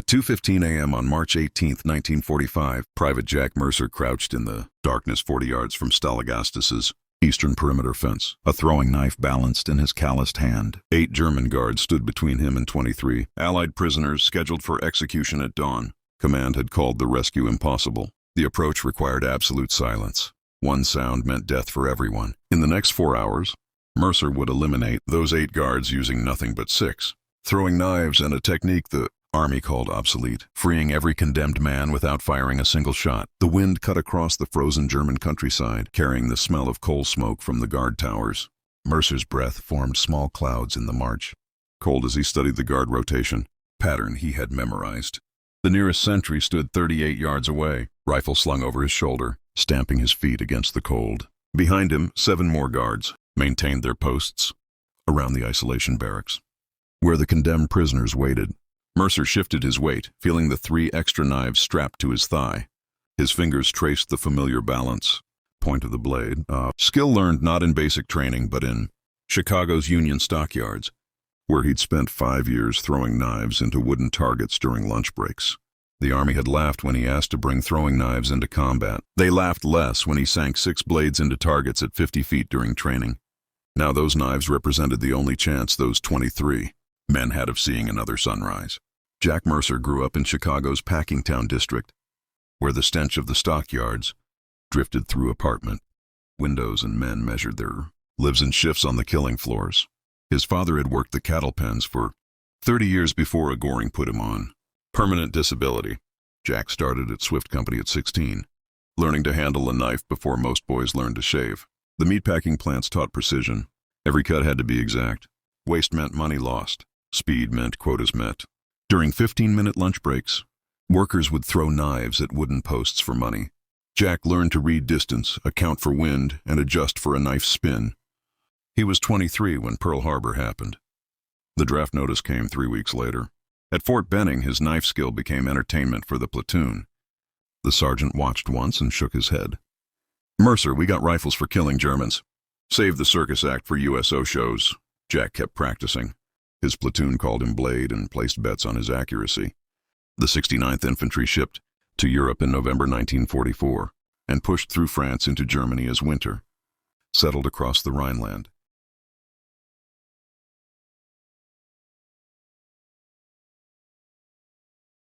At 2:15 a.m. on March 18, 1945, Private Jack Mercer crouched in the darkness 40 yards from Stalagastus's eastern perimeter fence, a throwing knife balanced in his calloused hand. 8 German guards stood between him and 23 Allied prisoners scheduled for execution at dawn. Command had called the rescue impossible. The approach required absolute silence. One sound meant death for everyone. In the next 4 hours, Mercer would eliminate those 8 guards using nothing but 6 throwing knives and a technique the Army called obsolete, freeing every condemned man without firing a single shot. The wind cut across the frozen German countryside, carrying the smell of coal smoke from the guard towers. Mercer's breath formed small clouds in the march, cold as he studied the guard rotation pattern he had memorized. The nearest sentry stood 38 yards away, rifle slung over his shoulder, stamping his feet against the cold. Behind him, 7 more guards maintained their posts around the isolation barracks, where the condemned prisoners waited. Mercer shifted his weight, feeling the 3 extra knives strapped to his thigh. His fingers traced the familiar balance, point of the blade, skill learned not in basic training but in Chicago's Union stockyards, where he'd spent 5 years throwing knives into wooden targets during lunch breaks. The Army had laughed when he asked to bring throwing knives into combat. They laughed less when he sank 6 blades into targets at 50 feet during training. Now those knives represented the only chance those 23 men had of seeing another sunrise. Jack Mercer grew up in Chicago's Packingtown district, where the stench of the stockyards drifted through apartment windows and men measured their lives in shifts on the killing floors. His father had worked the cattle pens for 30 years before a Goring put him on permanent disability. Jack started at Swift Company at 16, learning to handle a knife before most boys learned to shave. The meatpacking plants taught precision. Every cut had to be exact. Waste meant money lost. Speed meant quotas met. During 15-minute lunch breaks, workers would throw knives at wooden posts for money. Jack learned to read distance, account for wind, and adjust for a knife's spin. He was 23 when Pearl Harbor happened. The draft notice came 3 weeks later. At Fort Benning, his knife skill became entertainment for the platoon. The sergeant watched once and shook his head. "Mercer, we got rifles for killing Germans. Save the circus act for USO shows." Jack kept practicing. His platoon called him Blade and placed bets on his accuracy. The 69th Infantry shipped to Europe in November 1944 and pushed through France into Germany as winter settled across the Rhineland.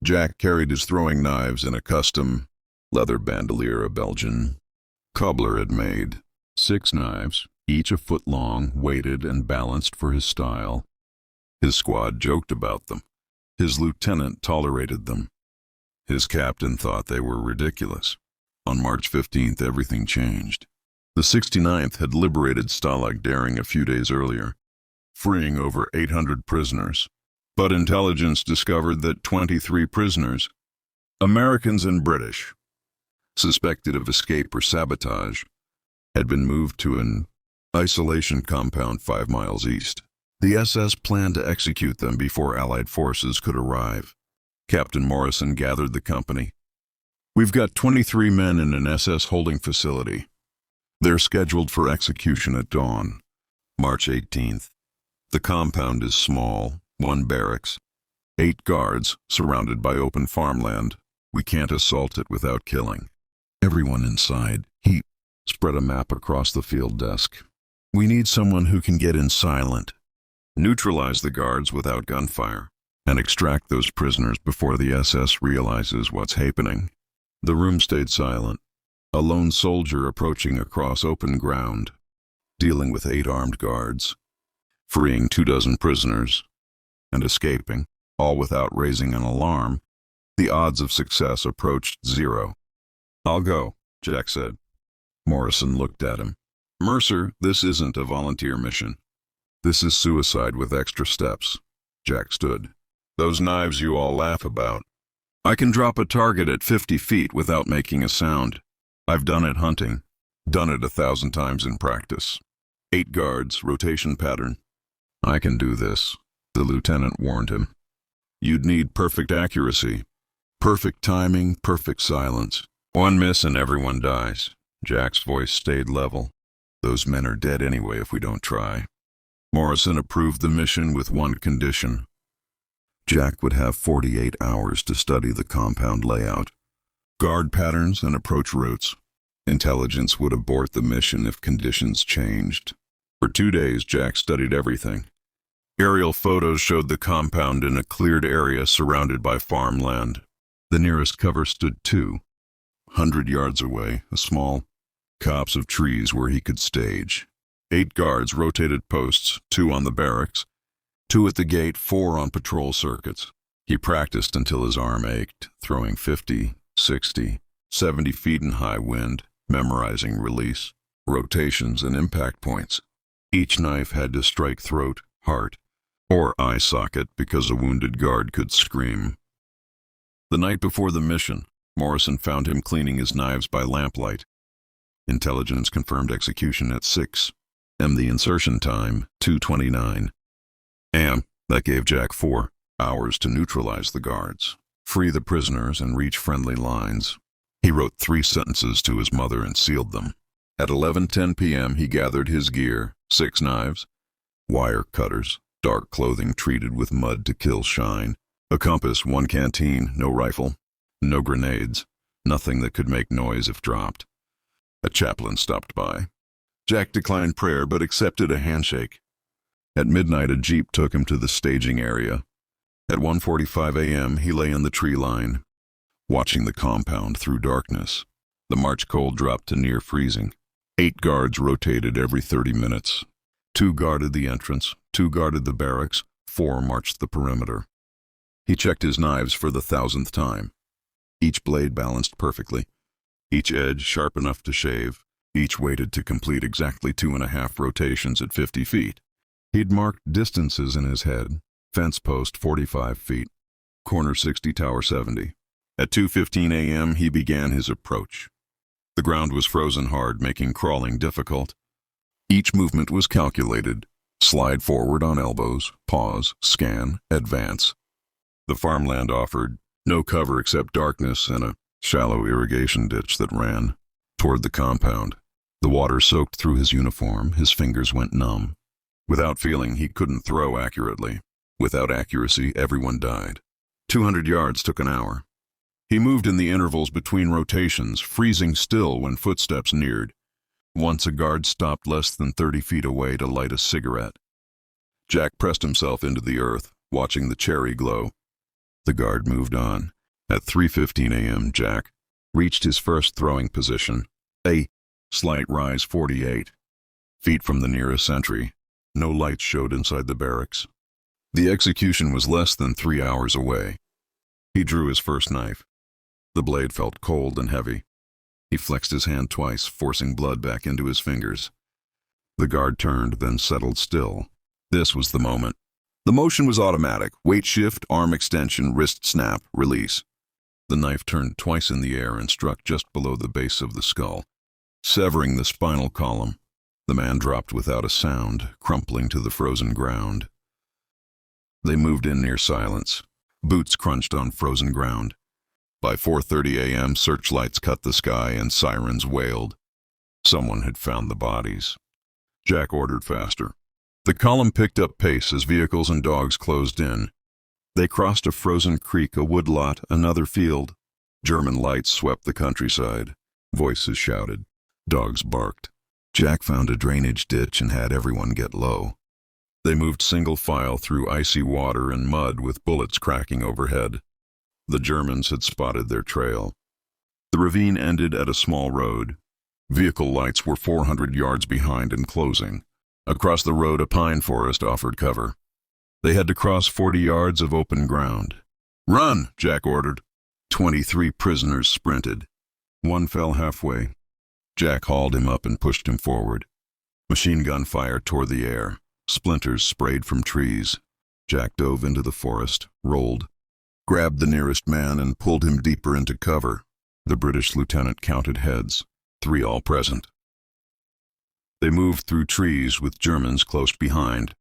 Jack carried his throwing knives in a custom leather bandolier a Belgian cobbler had made. 6 knives, each a foot long, weighted and balanced for his style. His squad joked about them. His lieutenant tolerated them. His captain thought they were ridiculous. On March 15th, everything changed. The 69th had liberated Stalag Daring a few days earlier, freeing over 800 prisoners. But intelligence discovered that 23 prisoners, Americans and British, suspected of escape or sabotage, had been moved to an isolation compound 5 miles east. The SS planned to execute them before Allied forces could arrive. Captain Morrison gathered the company. "We've got 23 men in an SS holding facility. They're scheduled for execution at dawn, March 18th. The compound is small, 1 barracks, 8 guards, surrounded by open farmland. We can't assault it without killing everyone inside." He spread a map across the field desk. "We need someone who can get in silent, neutralize the guards without gunfire, and extract those prisoners before the SS realizes what's happening." The room stayed silent. A lone soldier approaching across open ground, dealing with 8 armed guards, freeing 24 prisoners, and escaping, all without raising an alarm. The odds of success approached 0. "I'll go," Jack said. Morrison looked at him. "Mercer, this isn't a volunteer mission. This is suicide with extra steps." Jack stood. "Those knives you all laugh about. I can drop a target at 50 feet without making a sound. I've done it hunting. Done it 1,000 times in practice. 8 guards, rotation pattern. I can do this," the lieutenant warned him. "You'd need perfect accuracy, perfect timing, perfect silence. 1 miss and everyone dies." Jack's voice stayed level. "Those men are dead anyway if we don't try." Morrison approved the mission with one condition. Jack would have 48 hours to study the compound layout, guard patterns, and approach routes. Intelligence would abort the mission if conditions changed. For 2 days, Jack studied everything. Aerial photos showed the compound in a cleared area surrounded by farmland. The nearest cover stood 200 yards away, a small copse of trees where he could stage. 8 guards rotated posts, 2 on the barracks, 2 at the gate, 4 on patrol circuits. He practiced until his arm ached, throwing 50, 60, 70 feet in high wind, memorizing release, rotations, and impact points. Each knife had to strike throat, heart, or eye socket because a wounded guard could scream. The night before the mission, Morrison found him cleaning his knives by lamplight. Intelligence confirmed execution at 6 a.m. The insertion time, 2:29 a.m. That gave Jack 4 hours to neutralize the guards, free the prisoners, and reach friendly lines. He wrote 3 sentences to his mother and sealed them. At 11:10 p.m. he gathered his gear, 6 knives, wire cutters, dark clothing treated with mud to kill shine, a compass, 1 canteen, no rifle, no grenades, nothing that could make noise if dropped. A chaplain stopped by. Jack declined prayer but accepted a handshake. At midnight, a jeep took him to the staging area. At 1:45 a.m., he lay in the tree line, watching the compound through darkness. The March cold dropped to near freezing. 8 guards rotated every 30 minutes. 2 guarded the entrance, 2 guarded the barracks, 4 marched the perimeter. He checked his knives for the 1,000th time. Each blade balanced perfectly, each edge sharp enough to shave, each weighted to complete exactly 2.5 rotations at 50 feet. He'd marked distances in his head: fence post 45 feet, corner 60, tower 70. At 2:15 a.m. he began his approach. The ground was frozen hard, making crawling difficult. Each movement was calculated: slide forward on elbows, pause, scan, advance. The farmland offered no cover except darkness and a shallow irrigation ditch that ran toward the compound. The water soaked through his uniform, his fingers went numb. Without feeling, he couldn't throw accurately. Without accuracy, everyone died. 200 yards took an hour. He moved in the intervals between rotations, freezing still when footsteps neared. Once a guard stopped less than 30 feet away to light a cigarette. Jack pressed himself into the earth, watching the cherry glow. The guard moved on. At 3:15 a.m., Jack reached his first throwing position, a slight rise 48 feet from the nearest sentry. No lights showed inside the barracks. The execution was less than 3 hours away. He drew his first knife. The blade felt cold and heavy. He flexed his hand twice, forcing blood back into his fingers. The guard turned, then settled still. This was the moment. The motion was automatic: weight shift, arm extension, wrist snap, release. The knife turned twice in the air and struck just below the base of the skull, severing the spinal column. The man dropped without a sound, crumpling to the frozen ground. They moved in near silence. Boots crunched on frozen ground. By 4:30 a.m., searchlights cut the sky and sirens wailed. Someone had found the bodies. Jack ordered faster. The column picked up pace as vehicles and dogs closed in. They crossed a frozen creek, a woodlot, another field. German lights swept the countryside. Voices shouted. Dogs barked. Jack found a drainage ditch and had everyone get low. They moved single file through icy water and mud with bullets cracking overhead. The Germans had spotted their trail. The ravine ended at a small road. Vehicle lights were 400 yards behind and closing. Across the road, a pine forest offered cover. They had to cross 40 yards of open ground. "Run!" Jack ordered. 23 prisoners sprinted. One fell halfway. Jack hauled him up and pushed him forward. Machine gun fire tore the air. Splinters sprayed from trees. Jack dove into the forest, rolled, grabbed the nearest man and pulled him deeper into cover. The British lieutenant counted heads, 3 all present. They moved through trees with Germans close behind,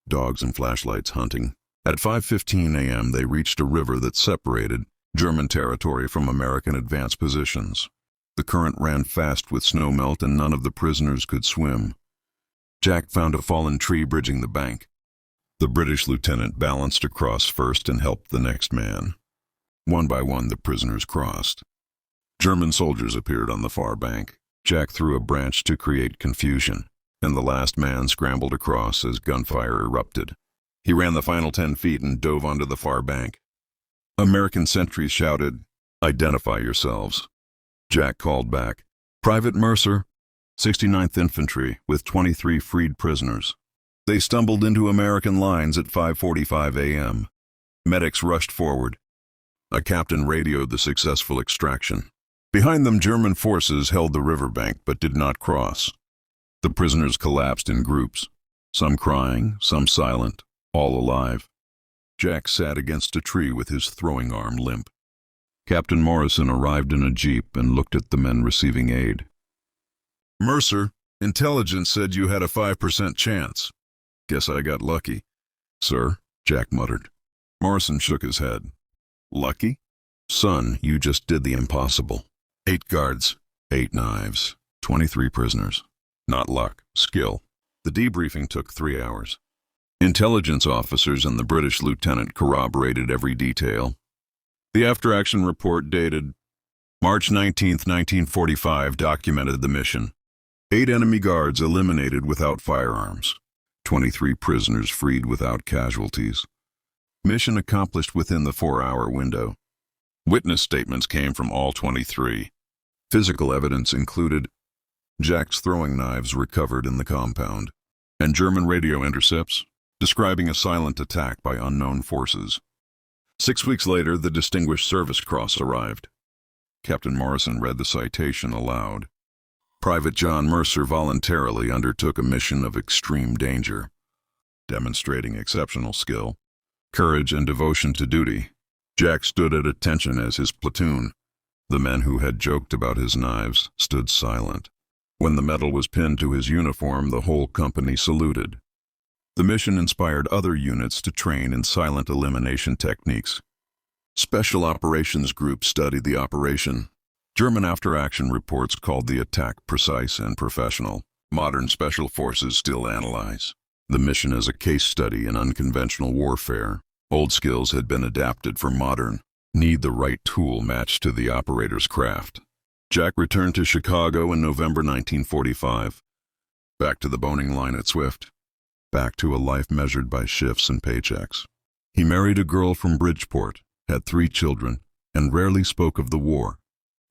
dogs and flashlights hunting. At 5:15 a.m. they reached a river that separated German territory from American advance positions. The current ran fast with snowmelt and none of the prisoners could swim. Jack found a fallen tree bridging the bank. The British lieutenant balanced across first and helped the next man. One by one, the prisoners crossed. German soldiers appeared on the far bank. Jack threw a branch to create confusion, and the last man scrambled across as gunfire erupted. He ran the final 10 feet and dove onto the far bank. American sentries shouted, "Identify yourselves." Jack called back, "Private Mercer, 69th Infantry, with 23 freed prisoners." They stumbled into American lines at 5:45 a.m. Medics rushed forward. A captain radioed the successful extraction. Behind them, German forces held the riverbank but did not cross. The prisoners collapsed in groups, some crying, some silent, all alive. Jack sat against a tree with his throwing arm limp. Captain Morrison arrived in a jeep and looked at the men receiving aid. "Mercer, intelligence said you had a 5% chance. Guess I got lucky." "Sir," Jack muttered. Morrison shook his head. "Lucky? Son, you just did the impossible. 8 guards, 8 knives, 23 prisoners. Not luck, skill." The debriefing took 3 hours. Intelligence officers and the British lieutenant corroborated every detail. The after-action report dated March 19, 1945 documented the mission. 8 enemy guards eliminated without firearms. 23 prisoners freed without casualties. Mission accomplished within the 4-hour window. Witness statements came from all 23. Physical evidence included Jack's throwing knives recovered in the compound, and German radio intercepts describing a silent attack by unknown forces. 6 weeks later, the Distinguished Service Cross arrived. Captain Morrison read the citation aloud. Private John Mercer voluntarily undertook a mission of extreme danger, demonstrating exceptional skill, courage, and devotion to duty. Jack stood at attention as his platoon, the men who had joked about his knives, stood silent. When the medal was pinned to his uniform, the whole company saluted. The mission inspired other units to train in silent elimination techniques. Special Operations Group studied the operation. German after-action reports called the attack precise and professional. Modern special forces still analyze the mission as a case study in unconventional warfare. Old skills had been adapted for modern. Need the right tool matched to the operator's craft. Jack returned to Chicago in November 1945. Back to the boning line at Swift. Back to a life measured by shifts and paychecks. He married a girl from Bridgeport, had 3 children, and rarely spoke of the war.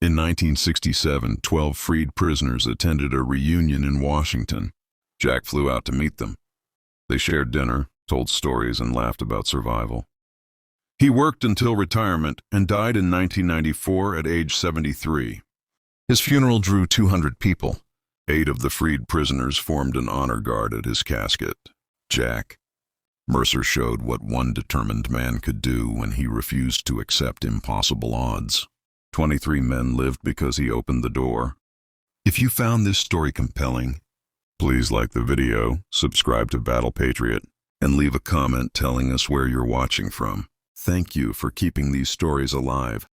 In 1967, 12 freed prisoners attended a reunion in Washington. Jack flew out to meet them. They shared dinner, told stories, and laughed about survival. He worked until retirement and died in 1994 at age 73. His funeral drew 200 people. 8 of the freed prisoners formed an honor guard at his casket. Jack Mercer showed what one determined man could do when he refused to accept impossible odds. 23 men lived because he opened the door. If you found this story compelling, please like the video, subscribe to Battle Patriot, and leave a comment telling us where you're watching from. Thank you for keeping these stories alive.